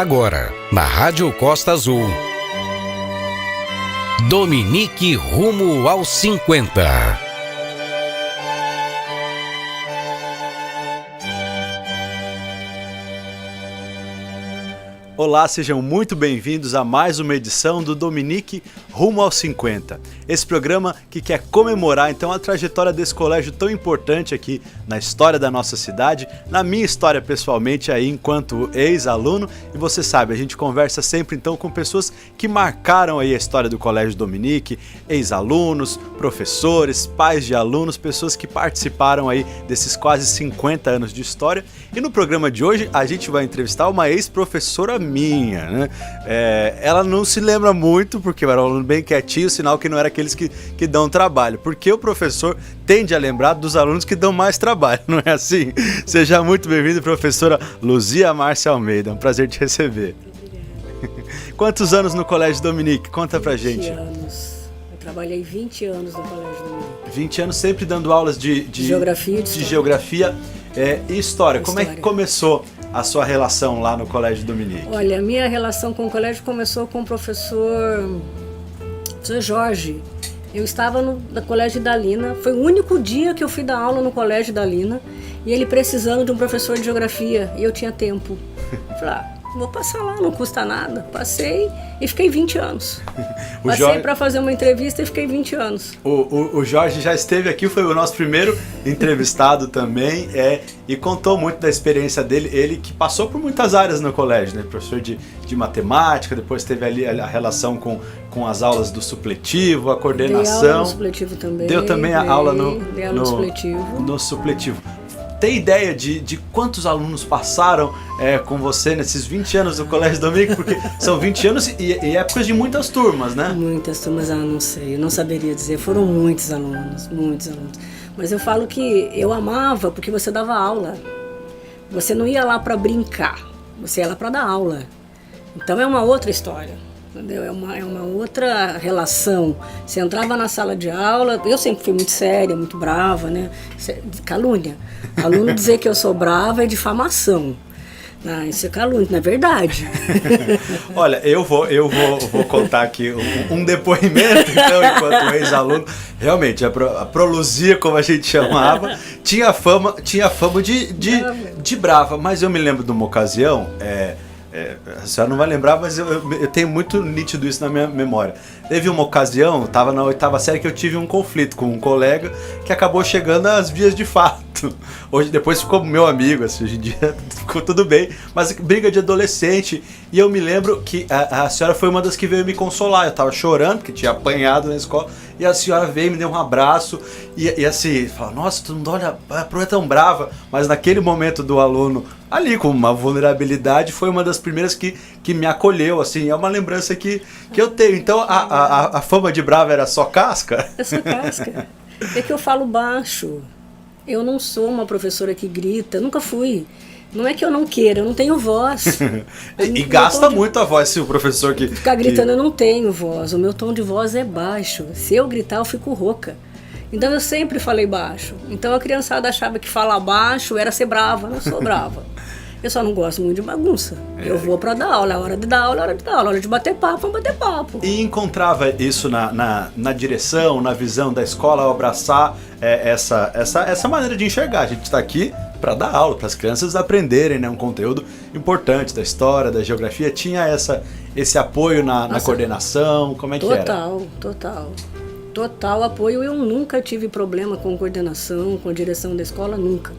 Agora, na Rádio Costa Azul, Dominique rumo aos 50. Olá, sejam muito bem-vindos a mais uma edição do Dominique Rumo aos 50. Esse programa que quer comemorar então a trajetória desse colégio tão importante aqui na história da nossa cidade, na minha história pessoalmente aí enquanto ex-aluno. E você sabe, a gente conversa sempre então com pessoas que marcaram aí a história do Colégio Dominique, ex-alunos, professores, pais de alunos, pessoas que participaram aí desses quase 50 anos de história. E no programa de hoje a gente vai entrevistar uma ex-professora minha, né? Ela não se lembra muito, porque eu era um aluno bem quietinho, sinal que não era aqueles que dão trabalho, porque o professor tende a lembrar dos alunos que dão mais trabalho, não é assim? Seja muito bem-vinda, professora Luzia Márcia Almeida, é um prazer te receber. Quantos anos no Colégio Dominique? Conta pra gente. 20 anos. Eu trabalhei 20 anos no Colégio Dominique. 20 anos sempre dando aulas de geografia e história. Como é que começou a sua relação lá no Colégio Dominique? Olha, a minha relação com o colégio começou com o professor Jorge. Eu estava no Colégio Idalina, foi o único dia que eu fui dar aula no Colégio Idalina, e ele precisando de um professor de geografia, e eu tinha tempo. Falei, vou passar lá, não custa nada. Passei e fiquei 20 anos. Passei para fazer uma entrevista e fiquei 20 anos. O Jorge já esteve aqui, foi o nosso primeiro entrevistado também, e contou muito da experiência dele. Ele que passou por muitas áreas no colégio, né? Professor de matemática, depois teve ali a relação com as aulas do supletivo, a coordenação. Dei aula no supletivo também. Deu também a aula no supletivo. No supletivo. Tem ideia de quantos alunos passaram com você nesses 20 anos do Colégio Dominique? Porque são 20 anos e épocas de muitas turmas, né? Muitas turmas, não sei, eu não saberia dizer. Foram muitos alunos. Mas eu falo que eu amava porque você dava aula. Você não ia lá para brincar, você ia lá para dar aula. Então é uma outra história. Entendeu? É uma outra relação. Você entrava na sala de aula, eu sempre fui muito séria, muito brava, né? Calúnia. Aluno dizer que eu sou brava é difamação. Isso é calúnia, não é verdade. Olha, eu vou contar aqui um depoimento, então, enquanto ex-aluno. Realmente, a Proluzia, como a gente chamava, tinha fama de brava. Mas eu me lembro de uma ocasião... a senhora não vai lembrar, mas eu tenho muito nítido isso na minha memória. Teve uma ocasião, estava na 8ª série, que eu tive um conflito com um colega que acabou chegando às vias de fato. Depois ficou meu amigo, assim, hoje em dia ficou tudo bem, mas briga de adolescente. E eu me lembro que a senhora foi uma das que veio me consolar. Eu estava chorando, porque tinha apanhado na escola, e a senhora veio, me deu um abraço, e assim, falou, nossa, todo mundo olha, a Pro é tão brava. Mas naquele momento do aluno, ali com uma vulnerabilidade, foi uma das primeiras que me acolheu, assim, é uma lembrança que eu tenho. Então a fama de brava era só casca? É só casca. É que eu falo baixo. Eu não sou uma professora que grita, nunca fui. Não é que eu não queira, eu não tenho voz. E gasta muito a voz, se o professor que... Ficar gritando, eu não tenho voz, o meu tom de voz é baixo. Se eu gritar, eu fico rouca. Então eu sempre falei baixo. Então a criançada achava que falar baixo era ser brava. Não sou brava. Eu só não gosto muito de bagunça. Eu vou para dar aula, é hora de dar aula, é hora de dar aula, é hora de bater papo, vamos bater papo. E encontrava isso na direção, na visão da escola, ao abraçar essa maneira de enxergar. A gente está aqui para dar aula, para as crianças aprenderem, né, um conteúdo importante da história, da geografia. Tinha esse apoio na coordenação, como é que era? Total apoio. Eu nunca tive problema com coordenação, com a direção da escola, nunca.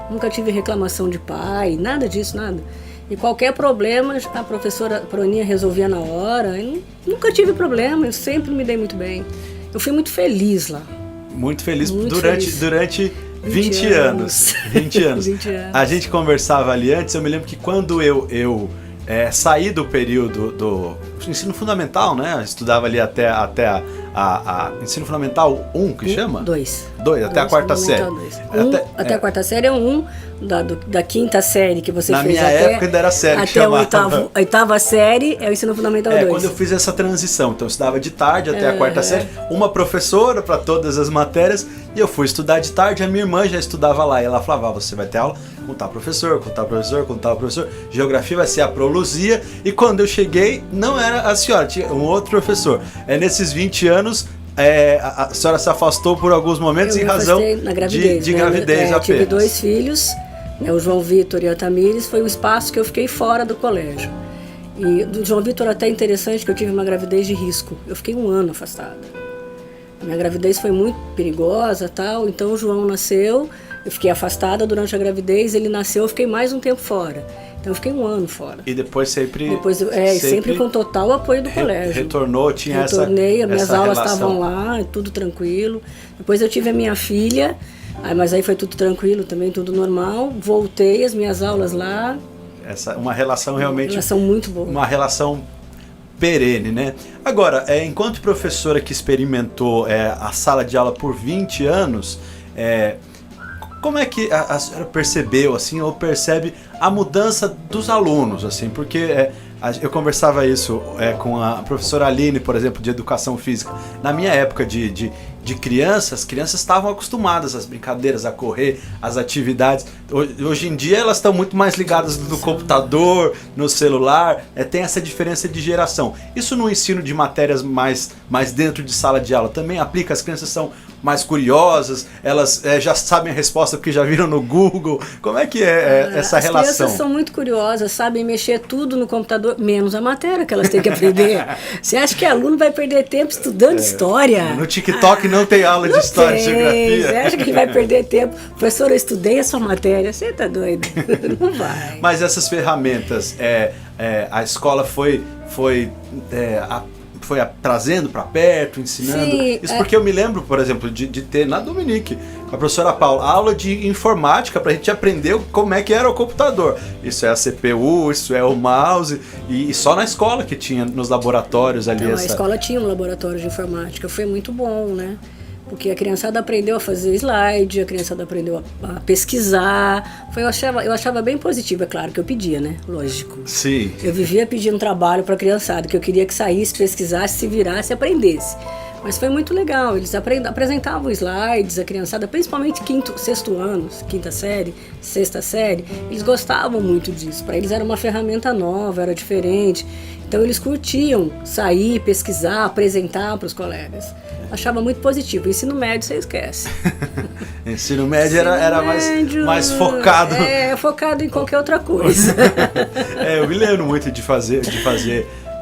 Nunca tive reclamação de pai, nada disso, nada. E qualquer problema, a professora Proninha resolvia na hora. Eu nunca tive problema, eu sempre me dei muito bem. Eu fui muito feliz lá. Muito feliz durante 20 anos. 20 anos. 20 anos. A gente conversava ali antes, eu me lembro que quando eu saí do período do ensino fundamental, né? Eu estudava ali até a ensino fundamental 1, que chama? 2. 2, até a quarta série. Até a quarta série é da quinta série que você na fez minha época ainda era série que chamava. chamava. A oitava série é o ensino fundamental 2. Quando eu fiz essa transição, então eu estudava de tarde até a quarta série, uma professora para todas as matérias, e eu fui estudar de tarde, a minha irmã já estudava lá, e ela falava, você vai ter aula com tal professor, com tal professor, com tal professor, geografia vai ser a Proluzia, e quando eu cheguei, não era a senhora, tinha um outro professor. Nesses 20 anos, a senhora se afastou por alguns momentos em razão na gravidez, de gravidez apenas. Eu tive 2 filhos, o João Vitor e a Tamires, foi um espaço que eu fiquei fora do colégio. E do João Vitor até interessante que eu tive uma gravidez de risco. Eu fiquei 1 ano afastada. Minha gravidez foi muito perigosa, tal. Então o João nasceu, eu fiquei afastada durante a gravidez, ele nasceu, eu fiquei mais um tempo fora. Então eu fiquei 1 ano fora. E depois sempre sempre com total apoio do colégio. Retornou, tinha Retornei, as minhas aulas relação. estavam lá, tudo tranquilo. Depois eu tive a minha filha, mas aí foi tudo tranquilo também, tudo normal. Voltei, as minhas aulas lá. Uma relação realmente... Uma relação muito boa. Uma relação perene, né? Agora, enquanto professora que experimentou a sala de aula por 20 anos, como é que a senhora percebeu, assim, ou percebe a mudança dos alunos, assim? Porque eu conversava isso com a professora Aline, por exemplo, de Educação Física. Na minha época de criança, as crianças estavam acostumadas às brincadeiras, a correr, às atividades. Hoje em dia elas estão muito mais ligadas no computador, no celular, tem essa diferença de geração. Isso no ensino de matérias mais dentro de sala de aula também aplica? As crianças são mais curiosas, elas já sabem a resposta porque já viram no Google. Como é que essa relação? As crianças são muito curiosas, sabem mexer tudo no computador, menos a matéria que elas têm que aprender. Você acha que aluno vai perder tempo estudando história? No TikTok não tem aula de história e geografia. Você acha que ele vai perder tempo? Professor, eu estudei a sua matéria. Você tá doido? Não vai. Mas essas ferramentas, a escola foi trazendo para perto, ensinando? Sim, isso porque eu me lembro, por exemplo, de ter na Dominique, com a professora Paula, aula de informática para a gente aprender como é que era o computador. Isso é a CPU, isso é o mouse, e só na escola que tinha, nos laboratórios ali. A escola tinha um laboratório de informática, foi muito bom, né? Porque a criançada aprendeu a fazer slide, a criançada aprendeu a pesquisar. Eu achava bem positivo, é claro que eu pedia, né? Lógico. Sim. Eu vivia pedindo trabalho para a criançada, que eu queria que saísse, pesquisasse, se virasse e aprendesse. Mas foi muito legal, eles apresentavam slides, a criançada, principalmente sexto ano, quinta série, sexta série, eles gostavam muito disso. Para eles era uma ferramenta nova, era diferente. Então eles curtiam sair, pesquisar, apresentar para os colegas. Achava muito positivo. Ensino médio você esquece. Ensino médio era mais focado. Focado em qualquer outra coisa. Eu me lembro muito de fazer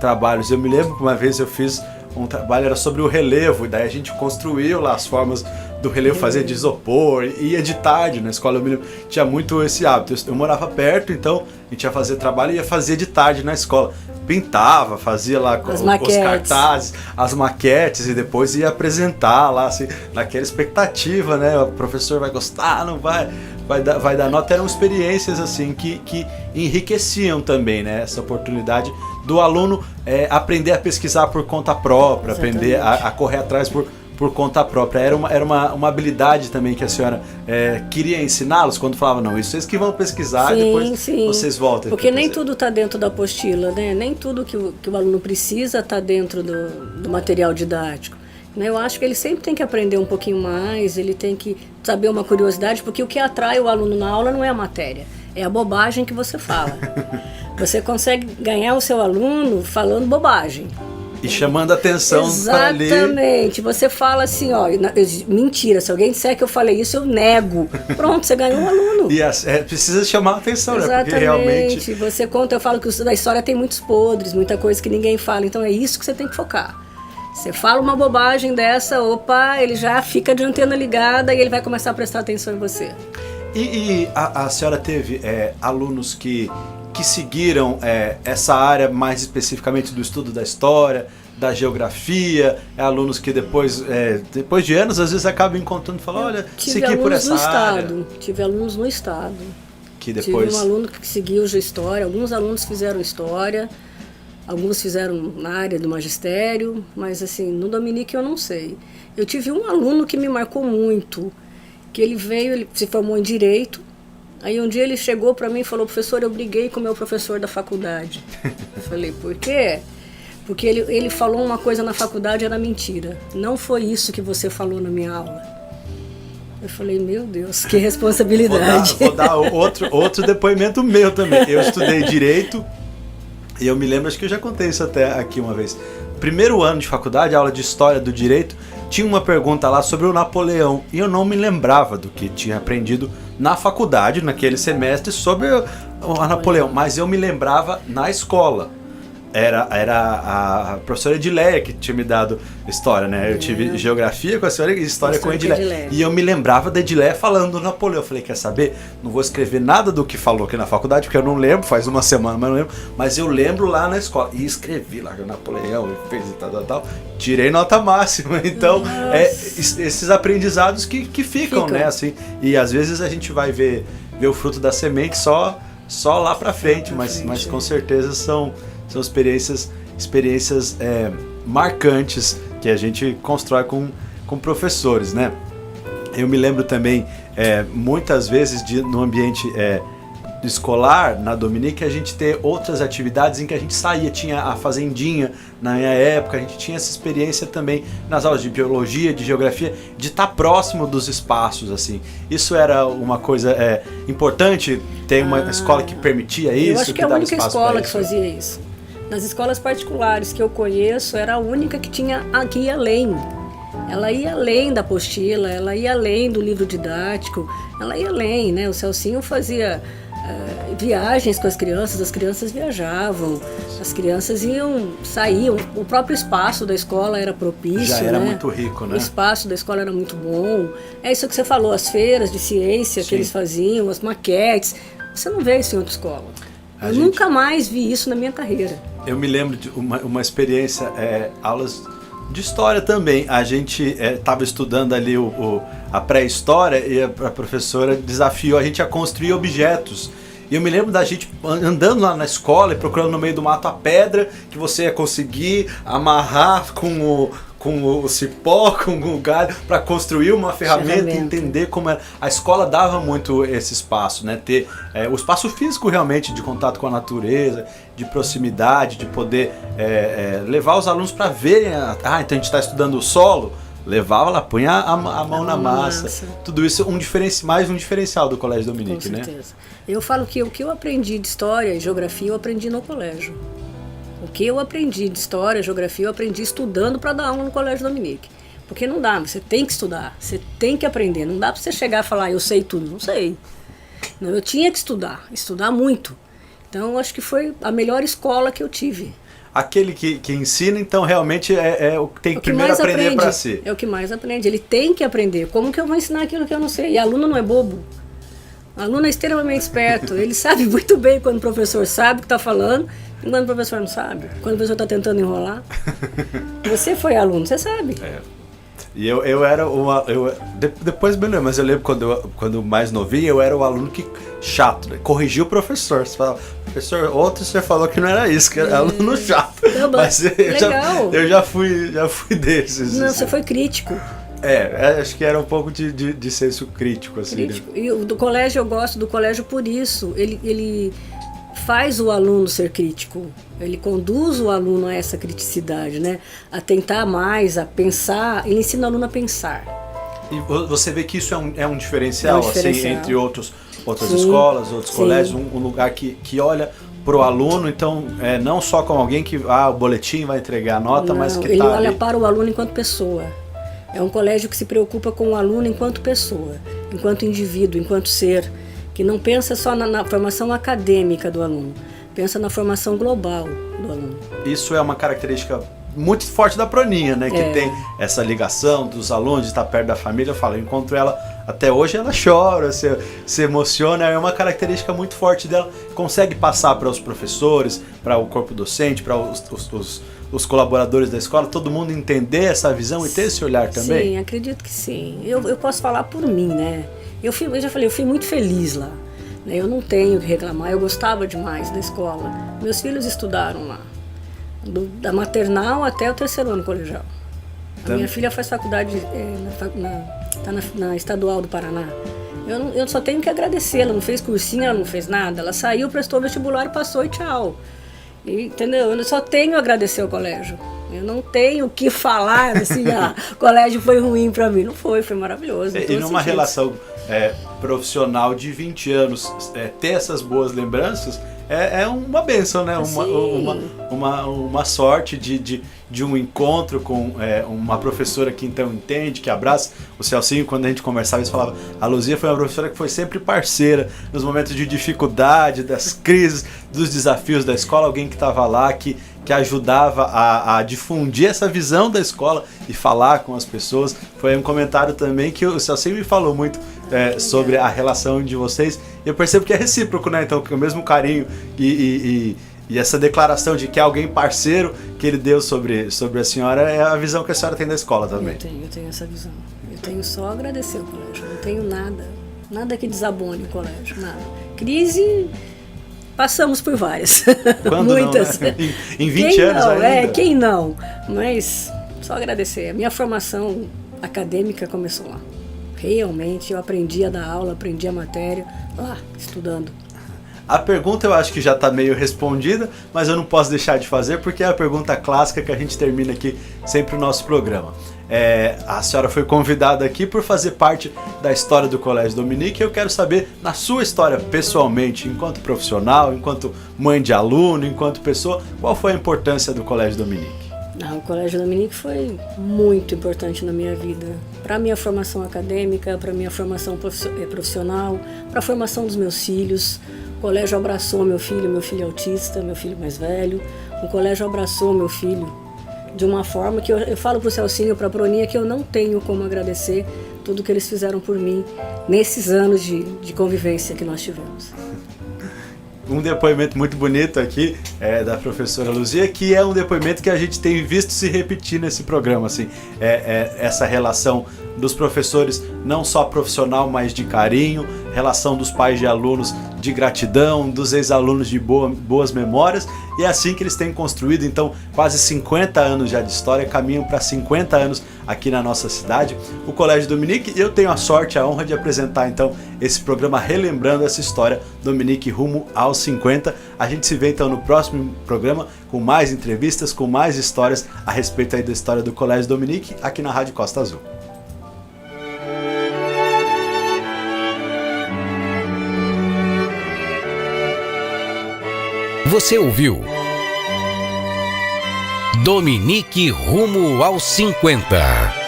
trabalhos. Eu me lembro que uma vez eu fiz um trabalho, era sobre o relevo, e daí a gente construiu lá as formas do relevo, fazer de isopor, e ia de tarde na escola. Eu me lembro, tinha muito esse hábito. Eu morava perto, então a gente ia fazer trabalho e ia fazer de tarde na escola. Pintava, fazia lá os cartazes, as maquetes, e depois ia apresentar lá, assim, naquela expectativa, né? O professor vai gostar, não vai dar nota. Eram experiências assim que enriqueciam também, né? Essa oportunidade do aluno aprender a pesquisar por conta própria. Exatamente. Aprender a correr atrás por conta própria. Era uma habilidade também que a senhora queria ensiná-los quando falava, não, isso vocês que vão pesquisar, depois vocês voltam. Porque nem tudo está dentro da apostila, né? Nem tudo que o aluno precisa está dentro do material didático. Eu acho que ele sempre tem que aprender um pouquinho mais, ele tem que saber uma curiosidade, porque o que atrai o aluno na aula não é a matéria, é a bobagem que você fala. Você consegue ganhar o seu aluno falando bobagem. E chamando a atenção para ali. Exatamente. Você fala assim, mentira, se alguém disser que eu falei isso, eu nego. Pronto, você ganhou um aluno. E precisa chamar a atenção, exatamente. Né? Porque realmente... Você conta, eu falo que da história tem muitos podres, muita coisa que ninguém fala. Então é isso que você tem que focar. Você fala uma bobagem dessa, ele já fica de antena ligada e ele vai começar a prestar atenção em você. E a senhora teve alunos que seguiram essa área mais especificamente do estudo da história, da geografia, áreas que depois de anos, às vezes acabam encontrando e falam, olha, segui por essa área. Tive alunos no estado. Que depois... Tive um aluno que seguiu já história, alguns alunos fizeram história, Alguns fizeram na área do magistério, mas assim, no Dominique eu não sei. Eu tive um aluno que me marcou muito, que ele veio, ele se formou em Direito, aí um dia ele chegou para mim e falou, professor, eu briguei com o meu professor da faculdade. Eu falei, por quê? Porque ele falou uma coisa na faculdade, era mentira. Não foi isso que você falou na minha aula. Eu falei, meu Deus, que responsabilidade. Vou dar outro depoimento meu também. Eu estudei Direito e eu me lembro, acho que eu já contei isso até aqui uma vez. Primeiro ano de faculdade, aula de História do Direito, tinha uma pergunta lá sobre o Napoleão e eu não me lembrava do que tinha aprendido na faculdade, naquele semestre, sobre o Napoleão, mas eu me lembrava na escola. Era a professora Edileia que tinha me dado história, né? Eu tive geografia com a senhora e história com a Edileia. E eu me lembrava da Edileia falando do Napoleão. Eu falei, quer saber? Não vou escrever nada do que falou aqui na faculdade, porque eu não lembro, faz uma semana, mas não lembro. Mas eu lembro lá na escola. E escrevi lá que o Napoleão fez e tal. Tirei nota máxima. Então, esses aprendizados que ficam, né? Assim, e às vezes a gente vai ver o fruto da semente só lá pra frente, mas com certeza são experiências marcantes que a gente constrói com professores, né? Eu me lembro também, muitas vezes, no ambiente escolar, na Dominique, a gente ter outras atividades em que a gente saía, tinha a fazendinha na minha época, a gente tinha essa experiência também nas aulas de biologia, de geografia, de estar próximo dos espaços, assim. Isso era uma coisa importante, ter uma escola que permitia isso, eu acho que é a única escola que fazia isso. Nas escolas particulares que eu conheço, era a única que ia além. Ela ia além da apostila, ela ia além do livro didático, ela ia além, né? O Celcinho fazia viagens com as crianças viajavam, as crianças saíam, o próprio espaço da escola era propício. Já era, né? Muito rico, né? O espaço da escola era muito bom. É isso que você falou, as feiras de ciência que eles faziam, as maquetes. Você não vê isso em outra escola. Eu nunca mais vi isso na minha carreira. Eu me lembro de uma experiência, aulas de história também. A gente estava estudando ali a pré-história e a professora desafiou a gente a construir objetos. E eu me lembro da gente andando lá na escola e procurando no meio do mato a pedra que você ia conseguir amarrar com o cipó, com o galho, para construir uma ferramenta e entender como era. A escola dava muito esse espaço, né? Ter o espaço físico realmente de contato com a natureza, de proximidade, de poder levar os alunos para verem. Então a gente está estudando o solo, levava lá, punha a mão na massa. Tudo isso mais um diferencial do Colégio Dominique, né? Com certeza. Eu falo que o que eu aprendi de história e geografia eu aprendi no colégio. O que eu aprendi de história, geografia, eu aprendi estudando para dar aula no Colégio Dominique. Porque não dá, você tem que estudar, você tem que aprender. Não dá para você chegar e falar, eu sei tudo. Não sei. Não, eu tinha que estudar muito. Então, eu acho que foi a melhor escola que eu tive. Aquele que ensina, então, realmente o que tem que primeiro aprender para si. É o que mais aprende. Ele tem que aprender. Como que eu vou ensinar aquilo que eu não sei? E aluno não é bobo. O aluno é extremamente esperto. Ele sabe muito bem quando o professor sabe o que está falando e quando o professor não sabe. Quando o professor está tentando enrolar. Você foi aluno, você sabe. E eu era depois me lembro, mas eu lembro quando mais novinho, eu era o aluno que chato, né? Corrigia o professor. Você falava, professor, outro você falou que não era isso, que era aluno chato. Mas eu já fui desses. Não, você foi crítico. Acho que era um pouco de senso crítico, assim. Crítico. Né? E do colégio, eu gosto do colégio por isso. Ele faz o aluno ser crítico. Ele conduz o aluno a essa criticidade, né? A tentar mais, a pensar. Ele ensina o aluno a pensar. E você vê que isso é um diferencial, assim, entre outras escolas, outros colégios, um lugar que olha para o aluno, então, não só como alguém que o boletim vai entregar a nota, mas que ele olha para o aluno enquanto pessoa. É um colégio que se preocupa com o aluno enquanto pessoa, enquanto indivíduo, enquanto ser, que não pensa só na formação acadêmica do aluno, pensa na formação global do aluno. Isso é uma característica muito forte da Proninha, né? Que tem essa ligação dos alunos, de estar perto da família. Eu falo, eu encontro ela, até hoje ela chora, se emociona, é uma característica muito forte dela, consegue passar para os professores, para o corpo docente, para os colaboradores da escola, todo mundo entender essa visão e ter esse olhar também? Sim, acredito que sim. Eu posso falar por mim, né? Eu já falei, eu fui muito feliz lá. Eu não tenho que reclamar, eu gostava demais da escola. Meus filhos estudaram lá. Da maternal até o 3º ano colegial. Então- A minha filha faz faculdade tá na Estadual do Paraná. Eu só tenho que agradecer. Ela não fez cursinho, ela não fez nada. Ela saiu, prestou vestibular, passou e tchau. Entendeu? Eu só tenho a agradecer ao colégio. Eu não tenho o que falar assim, o colégio foi ruim para mim. Não foi maravilhoso. E numa relação profissional de 20 anos, ter essas boas lembranças é uma bênção, né? Uma sorte de um encontro com uma professora que então entende, que abraça. O Celcinho, quando a gente conversava, ele falava: a Luzia foi uma professora que foi sempre parceira nos momentos de dificuldade, das crises, dos desafios da escola, alguém que estava lá, que ajudava a difundir essa visão da escola e falar com as pessoas. Foi um comentário também que o Celcinho me falou muito sobre a relação de vocês. E eu percebo que é recíproco, né? Então, que o mesmo carinho e essa declaração de que é alguém parceiro que ele deu sobre a senhora é a visão que a senhora tem da escola também. Eu tenho essa visão. Eu tenho só a agradecer ao colégio. Eu não tenho nada que desabone o colégio, nada. Crise, passamos por várias. Quando muitas. Não, né? Em 20 anos ainda. Quem não? Mas só agradecer. A minha formação acadêmica começou lá. Realmente eu aprendi a dar aula, aprendi a matéria lá, estudando. A pergunta eu acho que já está meio respondida, mas eu não posso deixar de fazer porque é a pergunta clássica que a gente termina aqui sempre o nosso programa. A senhora foi convidada aqui por fazer parte da história do Colégio Dominique e eu quero saber, na sua história pessoalmente, enquanto profissional, enquanto mãe de aluno, enquanto pessoa, qual foi a importância do Colégio Dominique? O Colégio Dominique foi muito importante na minha vida, para a minha formação acadêmica, para a minha formação profissional, para a formação dos meus filhos. O colégio abraçou meu filho é autista, meu filho mais velho. O colégio abraçou meu filho de uma forma que eu falo para o Celcinho, para a Proninha, que eu não tenho como agradecer tudo que eles fizeram por mim nesses anos de convivência que nós tivemos. Um depoimento muito bonito aqui da professora Luzia, que é um depoimento que a gente tem visto se repetir nesse programa, assim, essa relação dos professores, não só profissional, mas de carinho, relação dos pais de alunos de gratidão, dos ex-alunos de boas memórias, e é assim que eles têm construído, então, quase 50 anos já de história, caminham para 50 anos aqui na nossa cidade, o Colégio Dominique, e eu tenho a sorte, a honra de apresentar, então, esse programa relembrando essa história, Dominique rumo aos 50. A gente se vê, então, no próximo programa, com mais entrevistas, com mais histórias a respeito aí da história do Colégio Dominique, aqui na Rádio Costa Azul. Você ouviu Dominique rumo aos 50.